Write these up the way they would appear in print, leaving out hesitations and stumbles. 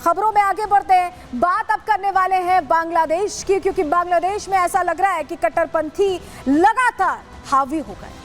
खबरों में आगे बढ़ते हैं। बात अब करने वाले हैं बांग्लादेश की, क्योंकि बांग्लादेश में ऐसा लग रहा है कि कट्टरपंथी लगातार हावी हो गए।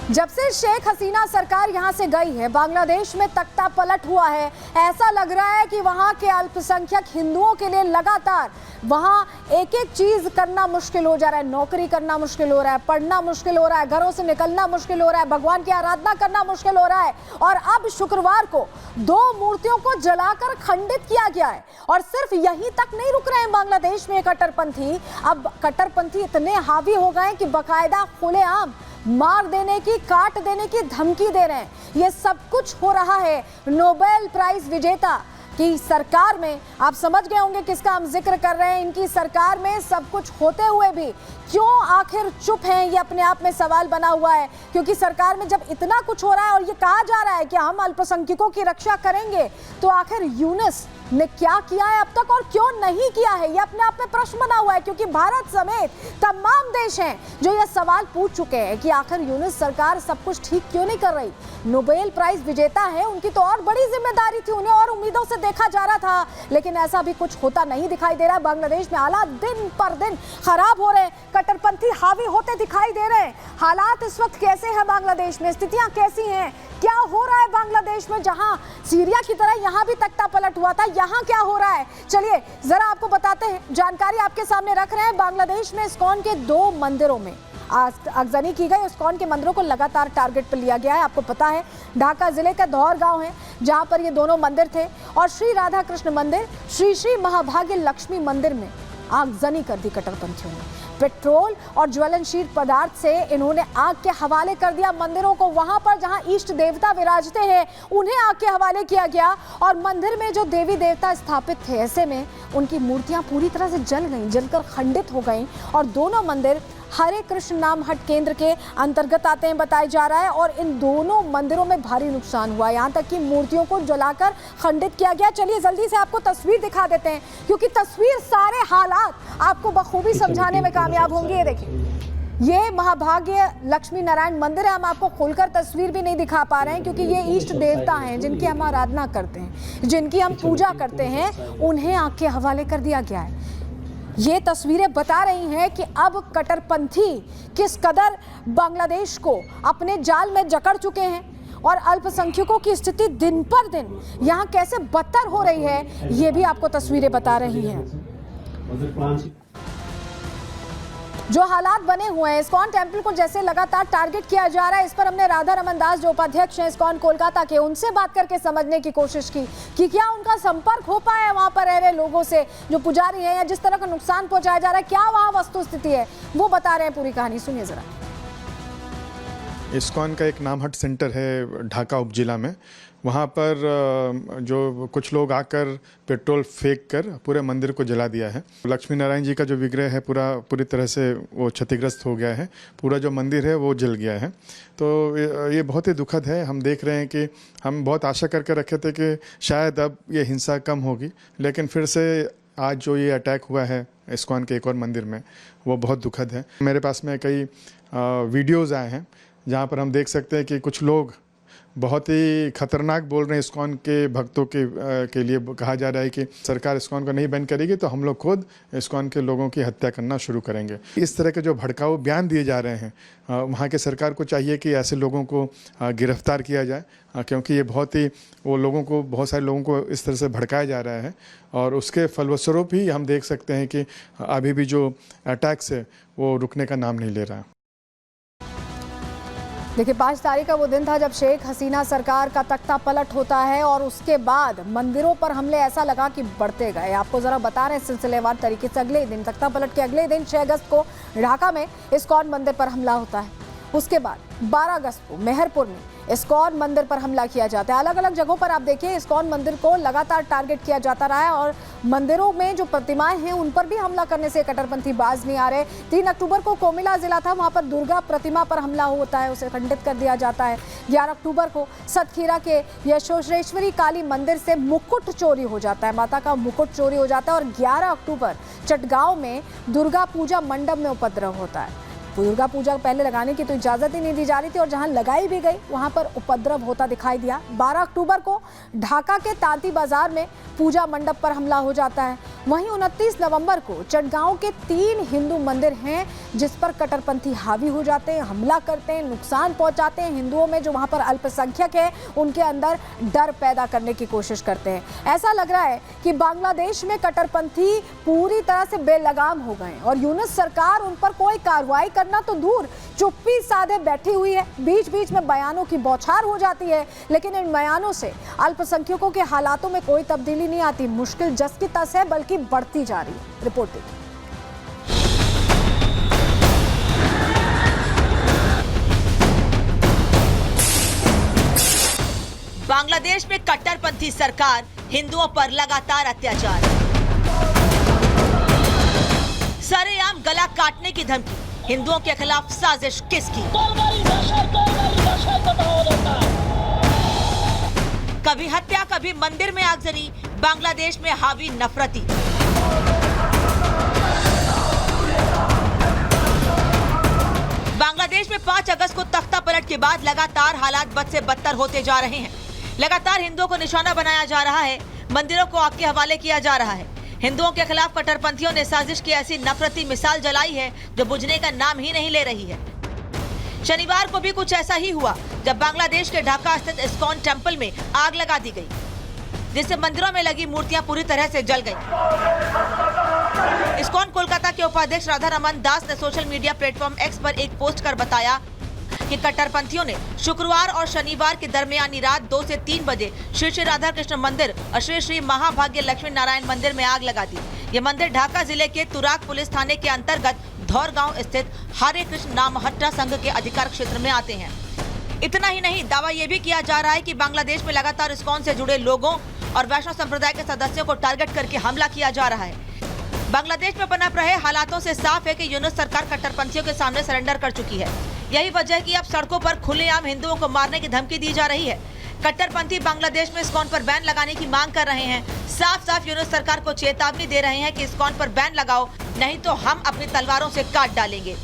जब से शेख हसीना सरकार यहां से गई है, बांग्लादेश में तख्ता पलट हुआ है। ऐसा लग रहा है कि वहां के अल्पसंख्यक हिंदुओं के लिए लगातार वहां एक एक चीज करना मुश्किल हो जा रहा है। नौकरी करना मुश्किल हो रहा है, पढ़ना मुश्किल हो रहा है, घरों से निकलना मुश्किल हो रहा है, भगवान की आराधना करना मुश्किल हो रहा है। और अब शुक्रवार को 2 मूर्तियों को जलाकर खंडित किया गया है। और सिर्फ यहीं तक नहीं रुक रहे हैं बांग्लादेश में कट्टरपंथी। अब कट्टरपंथी इतने हावी हो गए कि बाकायदा खुलेआम मार देने की, काट देने की धमकी दे रहे हैं। ये सब कुछ हो रहा है नोबेल प्राइज विजेता की सरकार में। आप समझ गए होंगे किसका हम जिक्र कर रहे हैं। इनकी सरकार में सब कुछ होते हुए भी क्यों आखिर चुप हैं, ये अपने आप में सवाल बना हुआ है। क्योंकि सरकार में जब इतना कुछ हो रहा है और ये कहा जा रहा है कि हम अल्पसंख्यकों की रक्षा करेंगे, तो आखिर यूनुस ने क्या किया है अब तक और क्यों नहीं किया है, ये अपने आप में प्रश्न बना हुआ है। क्योंकि भारत समेत तमाम देश हैं जो ये सवाल पूछ चुके हैं कि आखिर यूनुस सरकार सब कुछ ठीक क्यों नहीं कर रही। नोबेल प्राइज विजेता है, उनकी तो और बड़ी जिम्मेदारी थी, उन्हें और उम्मीदों से देखा जा रहा था, लेकिन ऐसा भी कुछ होता नहीं दिखाई दे रहा। बांग्लादेश में हालात दिन पर दिन खराब हो रहे हैं, कट्टरपंथी हावी होते दिखाई दे रहे हैं। हालात इस वक्त कैसे हैं बांग्लादेश में, स्थितियां कैसी हैं, क्या हो रहा है बांग्लादेश में? जहां सीरिया की तरह यहां भी तख्ता पलट हुआ था, यहां क्या हो रहा है, चलिए जरा आपको बताते हैं। जानकारी आपके सामने रख रहे हैं। बांग्लादेश में इस्कॉन के 2 मंदिरों में आगजनी की गई। इस्कॉन के मंदिरों को लगातार टारगेट पर लिया गया है। आपको पता है ढाका जिले का धौर गांव है जहां पर ये दोनों मंदिर थे, और श्री राधा कृष्ण मंदिर, श्री श्री महाभाग्य लक्ष्मी मंदिर में आगजनी कर दी कट्टरपंथियों ने। पेट्रोल और ज्वलनशील पदार्थ से इन्होंने आग के हवाले कर दिया मंदिरों को। वहां पर जहां इष्ट देवता विराजते हैं उन्हें आग के हवाले किया गया, और मंदिर में जो देवी देवता स्थापित थे, ऐसे में उनकी मूर्तियां पूरी तरह से जल गईं, जलकर खंडित हो गईं। और दोनों मंदिर हरे कृष्ण नाम हट केंद्र के अंतर्गत आते हैं बताया जा रहा है। और इन दोनों मंदिरों में भारी नुकसान हुआ, यहाँ तक कि मूर्तियों को जलाकर खंडित किया गया। चलिए जल्दी से आपको तस्वीर दिखा देते हैं, क्योंकि तस्वीर सारे हालात आपको बखूबी समझाने में कामयाब होंगी। ये देखिए, ये महाभाग्य लक्ष्मी नारायण मंदिर है। हम आपको खोलकर तस्वीर भी नहीं दिखा पा रहे हैं, क्योंकि ये इष्ट देवता हैं जिनकी हम आराधना करते हैं, जिनकी हम पूजा करते हैं, उन्हें आग के हवाले कर दिया गया है। ये तस्वीरें बता रही हैं कि अब कट्टरपंथी किस कदर बांग्लादेश को अपने जाल में जकड़ चुके हैं, और अल्पसंख्यकों की स्थिति दिन पर दिन यहाँ कैसे बदतर हो रही है, ये भी आपको तस्वीरें बता रही हैं। जो हालात बने हुए हैं, इस्कॉन टेम्पल को जैसे लगातार टारगेट किया जा रहा है, इस पर हमने राधा रमन दास जो उपाध्यक्ष हैं इस्कॉन कोलकाता के, उनसे बात करके समझने की कोशिश की कि क्या उनका संपर्क हो पाया है वहां पर रह रहे लोगों से, जो पुजारी हैं, या जिस तरह का नुकसान पहुंचाया जा रहा है, क्या वहां वस्तु स्थिति है, वो बता रहे हैं। पूरी कहानी सुनिए जरा। इस्कॉन का एक नामहट सेंटर है ढाका उपजिला में। वहाँ पर जो कुछ लोग आकर पेट्रोल फेंक कर पूरे मंदिर को जला दिया है। लक्ष्मी नारायण जी का जो विग्रह है पूरी तरह से वो क्षतिग्रस्त हो गया है। पूरा जो मंदिर है वो जल गया है। तो ये बहुत ही दुखद है। हम देख रहे हैं कि हम बहुत आशा करके रखे थे कि शायद अब ये हिंसा कम होगी, लेकिन फिर से आज जो ये अटैक हुआ है इस्कॉन के एक और मंदिर में, वो बहुत दुखद है। मेरे पास में कई वीडियोज़ आए हैं जहाँ पर हम देख सकते हैं कि कुछ लोग बहुत ही खतरनाक बोल रहे हैं। इस्कॉन के भक्तों के लिए कहा जा रहा है कि सरकार इस्कॉन को नहीं बैन करेगी तो हम लोग खुद इस्कॉन के लोगों की हत्या करना शुरू करेंगे। इस तरह के जो भड़काऊ बयान दिए जा रहे हैं, वहाँ के सरकार को चाहिए कि ऐसे लोगों को गिरफ्तार किया जाए, क्योंकि ये बहुत सारे लोगों को इस तरह से भड़काया जा रहा है। और उसके फलस्वरूप ही हम देख सकते हैं कि अभी भी जो अटैक्स है वो रुकने का नाम नहीं ले रहा। देखिए, 5 तारीख का वो दिन था जब शेख हसीना सरकार का तख्ता पलट होता है, और उसके बाद मंदिरों पर हमले ऐसा लगा कि बढ़ते गए। आपको जरा बता रहे हैं सिलसिलेवार तरीके से। अगले दिन तख्ता पलट के अगले दिन 6 अगस्त को ढाका में इस्कॉन मंदिर पर हमला होता है। उसके बाद 12 अगस्त को मेहरपुर में इस्कॉन मंदिर पर हमला किया जाता है। अलग अलग जगहों पर आप देखिए इस्कॉन मंदिर को लगातार टारगेट किया जाता रहा है और मंदिरों में जो प्रतिमाएं हैं उन पर भी हमला करने से कट्टरपंथी बाज नहीं आ रहे। 3 अक्टूबर को कोमिला जिला था, वहां पर दुर्गा प्रतिमा पर हमला होता है, उसे खंडित कर दिया जाता है। 11 अक्टूबर को सतखीरा के यशोश्वरेश्वरी काली मंदिर से मुकुट चोरी हो जाता है, माता का मुकुट चोरी हो जाता है। और 11 अक्टूबर चटगांव में दुर्गा पूजा मंडप में उपद्रव होता है। दुर्गा पूजा पहले लगाने की तो इजाजत ही नहीं दी जा रही थी और जहां लगाई भी गई वहां पर उपद्रव होता दिखाई दिया। 12 अक्टूबर को ढाका के तांती बाजार में पूजा मंडप पर हमला हो जाता है। वहीं 29 नवंबर को चटगांव के 3 हिंदू मंदिर हैं जिस पर कट्टरपंथी हावी हो जाते हैं, हमला करते हैं, नुकसान पहुंचाते हैं। हिंदुओं में जो वहां पर अल्पसंख्यक है उनके अंदर डर पैदा करने की कोशिश करते हैं। ऐसा लग रहा है कि बांग्लादेश में कट्टरपंथी पूरी तरह से बेलगाम हो गए और यूनुस सरकार उन पर कोई कार्रवाई करना तो दूर, चुप्पी साधे बैठी हुई है। बीच बीच में बयानों की बौछार हो जाती है, लेकिन इन बयानों से अल्पसंख्यकों के हालातों में कोई तब्दीली नहीं आती। मुश्किल जस की तस है बल्कि बढ़ती जा रही है। रिपोर्ट देखिए। बांग्लादेश में कट्टरपंथी सरकार, हिंदुओं पर लगातार अत्याचार, सरेआम गला काटने की धमकी, हिंदुओं के खिलाफ साजिश किसकी? कभी हत्या, कभी मंदिर में आगजनी, बांग्लादेश में हावी नफरती। बांग्लादेश में 5 अगस्त को तख्ता पलट के बाद लगातार हालात बद से बदतर होते जा रहे हैं। लगातार हिंदुओं को निशाना बनाया जा रहा है, मंदिरों को आग के हवाले किया जा रहा है। हिंदुओं के खिलाफ कट्टरपंथियों ने साजिश की ऐसी नफरती मिसाल जलाई है जो बुझने का नाम ही नहीं ले रही है। शनिवार को भी कुछ ऐसा ही हुआ जब बांग्लादेश के ढाका स्थित इस्कॉन टेम्पल में आग लगा दी गई, जिससे मंदिरों में लगी मूर्तियां पूरी तरह से जल गईं। इस्कॉन कोलकाता के उपाध्यक्ष राधा रमन दास ने सोशल मीडिया प्लेटफॉर्म एक्स पर एक पोस्ट कर बताया कि कट्टरपंथियों ने शुक्रवार और शनिवार के दरमियानी रात 2 से 3 बजे श्री श्री राधा कृष्ण मंदिर और श्री श्री महाभाग्य लक्ष्मी नारायण मंदिर में आग लगा दी। ये मंदिर ढाका जिले के तुराग पुलिस थाने के अंतर्गत धौर गांव स्थित हरे कृष्ण नामहट्टा संघ के अधिकार क्षेत्र में आते हैं। इतना ही नहीं, दावा ये भी किया जा रहा है कि बांग्लादेश में लगातार इस्कॉन से जुड़े लोगों और वैष्णव संप्रदाय के सदस्यों को टारगेट करके हमला किया जा रहा है। बांग्लादेश में पनप रहे हालातों से साफ है कि यूनुस सरकार कट्टरपंथियों के सामने सरेंडर कर चुकी है। यही वजह है कि अब सड़कों पर खुलेआम हिंदुओं को मारने की धमकी दी जा रही है। कट्टरपंथी बांग्लादेश में इस्कॉन पर बैन लगाने की मांग कर रहे हैं। साफ साफ यूनुस सरकार को चेतावनी दे रहे हैं कि इस्कॉन पर बैन लगाओ, नहीं तो हम अपनी तलवारों से काट डालेंगे।